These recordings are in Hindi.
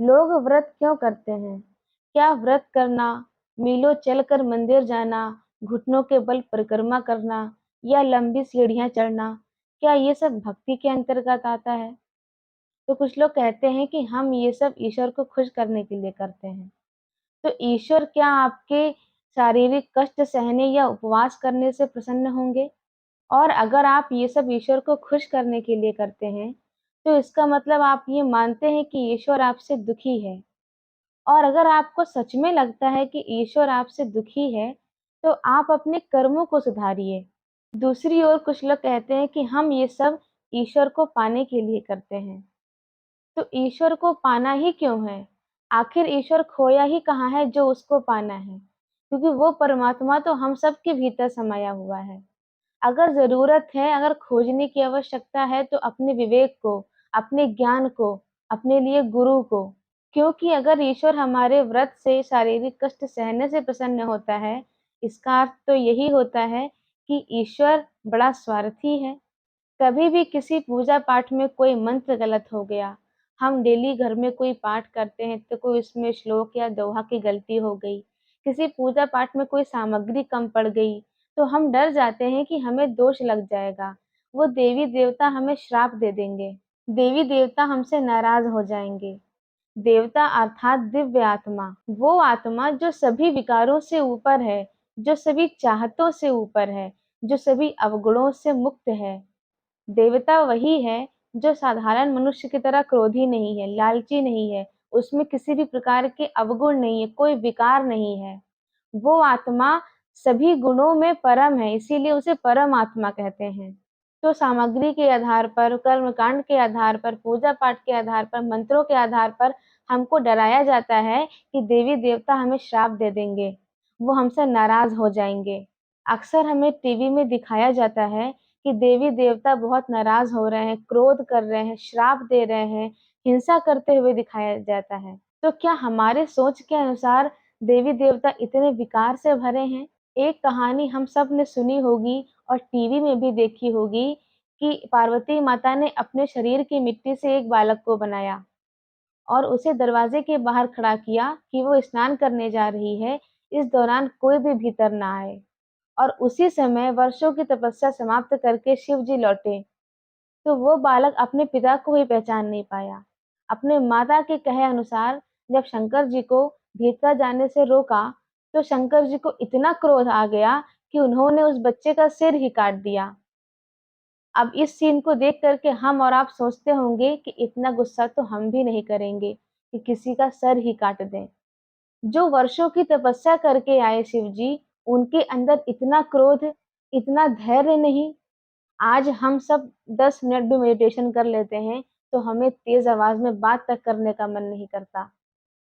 लोग व्रत क्यों करते हैं? क्या व्रत करना, मीलों चलकर मंदिर जाना, घुटनों के बल परिक्रमा करना या लंबी सीढ़ियाँ चढ़ना, क्या ये सब भक्ति के अंतर्गत आता है? तो कुछ लोग कहते हैं कि हम ये सब ईश्वर को खुश करने के लिए करते हैं। तो ईश्वर क्या आपके शारीरिक कष्ट सहने या उपवास करने से प्रसन्न होंगे? और अगर आप ये सब ईश्वर को खुश करने के लिए करते हैं, तो इसका मतलब आप ये मानते हैं कि ईश्वर आपसे दुखी है। और अगर आपको सच में लगता है कि ईश्वर आपसे दुखी है, तो आप अपने कर्मों को सुधारिए। दूसरी ओर कुछ लोग कहते हैं कि हम ये सब ईश्वर को पाने के लिए करते हैं। तो ईश्वर को पाना ही क्यों है? आखिर ईश्वर खोया ही कहाँ है जो उसको पाना है? क्योंकि वो परमात्मा तो हम सबके भीतर समाया हुआ है। अगर ज़रूरत है, अगर खोजने की आवश्यकता है तो अपने विवेक को, अपने ज्ञान को, अपने लिए गुरु को। क्योंकि अगर ईश्वर हमारे व्रत से शारीरिक कष्ट सहने से प्रसन्न होता है, इसका अर्थ तो यही होता है कि ईश्वर बड़ा स्वार्थी है। कभी भी किसी पूजा पाठ में कोई मंत्र गलत हो गया, हम डेली घर में कोई पाठ करते हैं तो कोई उसमें श्लोक या दोहा की गलती हो गई, किसी पूजा पाठ में कोई सामग्री कम पड़ गई, तो हम डर जाते हैं कि हमें दोष लग जाएगा, वो देवी देवता हमें श्राप दे देंगे, देवी देवता हमसे नाराज हो जाएंगे। देवता अर्थात दिव्य आत्मा, वो आत्मा जो सभी विकारों से ऊपर है, जो सभी चाहतों से ऊपर है, जो सभी अवगुणों से मुक्त है। देवता वही है जो साधारण मनुष्य की तरह क्रोधी नहीं है, लालची नहीं है, उसमें किसी भी प्रकार के अवगुण नहीं है, कोई विकार नहीं है। वो आत्मा सभी गुणों में परम है, इसीलिए उसे परम आत्मा कहते हैं। तो सामग्री के आधार पर, कर्मकांड के आधार पर, पूजा पाठ के आधार पर, मंत्रों के आधार पर हमको डराया जाता है कि देवी देवता हमें श्राप दे देंगे, वो हमसे नाराज हो जाएंगे। अक्सर हमें टीवी में दिखाया जाता है कि देवी देवता बहुत नाराज हो रहे हैं, क्रोध कर रहे हैं, श्राप दे रहे हैं, हिंसा करते हुए दिखाया जाता है। तो क्या हमारे सोच के अनुसार देवी देवता इतने विकार से भरे हैं? एक कहानी हम सब ने सुनी होगी और टीवी में भी देखी होगी कि पार्वती माता ने अपने शरीर की मिट्टी से एक बालक को बनाया और उसे दरवाजे के बाहर खड़ा किया कि वो स्नान करने जा रही है, इस दौरान कोई भी भीतर ना आए। और उसी समय वर्षों की तपस्या समाप्त करके शिव जी लौटे, तो वो बालक अपने पिता को ही पहचान नहीं पाया। अपने माता के कहे अनुसार जब शंकर जी को भीतर जाने से रोका, तो शंकर जी को इतना क्रोध आ गया कि उन्होंने उस बच्चे का सिर ही काट दिया। अब इस सीन को देख कर के हम और आप सोचते होंगे कि इतना गुस्सा तो हम भी नहीं करेंगे कि किसी का सर ही काट दें। जो वर्षों की तपस्या करके आए शिव जी, उनके अंदर इतना क्रोध, इतना धैर्य नहीं। आज हम सब 10 मिनट भी मेडिटेशन कर लेते हैं, तो हमें तेज आवाज में बात तक करने का मन नहीं करता।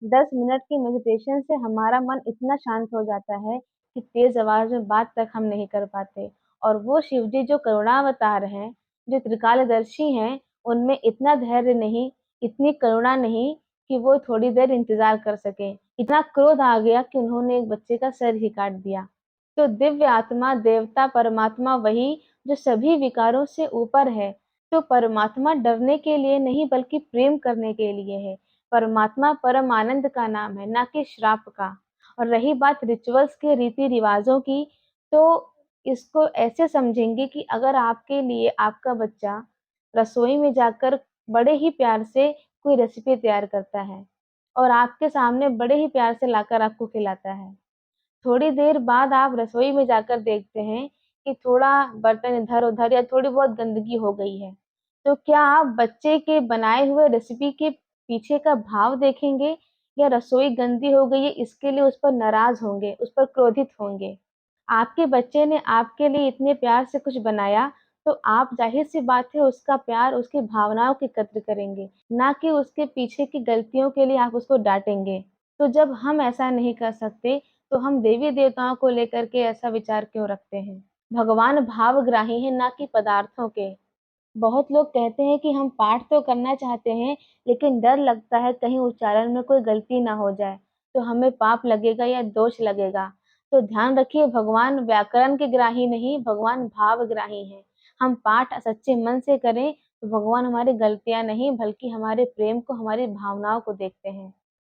10 मिनट की मेडिटेशन से हमारा मन इतना शांत हो जाता है कि तेज आवाज में बात तक हम नहीं कर पाते। और वो शिव जी जो करुणावतार हैं, जो त्रिकालदर्शी हैं, उनमें इतना धैर्य नहीं, इतनी करुणा नहीं कि वो थोड़ी देर इंतजार कर सके। इतना क्रोध आ गया कि उन्होंने एक बच्चे का सर ही काट दिया। तो दिव्य आत्मा, देवता, परमात्मा वही जो सभी विकारों से ऊपर है। तो परमात्मा डरने के लिए नहीं बल्कि प्रेम करने के लिए है। परमात्मा परम आनंद का नाम है, ना कि श्राप का। और रही बात रिचुअल्स के, रीति रिवाजों की, तो इसको ऐसे समझेंगे कि अगर आपके लिए आपका बच्चा रसोई में जाकर बड़े ही प्यार से कोई रेसिपी तैयार करता है और आपके सामने बड़े ही प्यार से लाकर आपको खिलाता है, थोड़ी देर बाद आप रसोई में जाकर देखते हैं कि थोड़ा बर्तन इधर-उधर या थोड़ी बहुत गंदगी हो गई है। तो क्या आप बच्चे के बनाए हुए रेसिपी के पीछे का भाव देखेंगे या रसोई गंदी हो गई है इसके लिए उस पर नाराज़ होंगे, उस पर क्रोधित होंगे? आपके बच्चे ने आपके लिए इतने प्यार से कुछ बनाया, तो आप ज़ाहिर-सी बात है उसका प्यार, उसकी भावनाओं की कद्र करेंगे, ना कि उसके पीछे की गलतियों के लिए आप उसको डाँटेंगे। तो जब हम ऐसा नहीं कर सकते, तो हम देवी-देवताओं को लेकर के ऐसा विचार क्यों रखते हैं? भगवान भावग्राही हैं, ना कि पदार्थों के। बहुत लोग कहते हैं कि हम पाठ तो करना चाहते हैं, लेकिन डर लगता है कहीं उच्चारण में कोई गलती ना हो जाए, तो हमें पाप लगेगा या दोष लगेगा। तो ध्यान रखिए भगवान व्याकरण के ग्राही नहीं, भगवान भावग्राही हैं। हम पाठ सच्चे मन से करें, तो भगवान हमारी गलतियाँ नहीं बल्कि हमारे प्रेम को, हमारी भावनाओं को देखते हैं।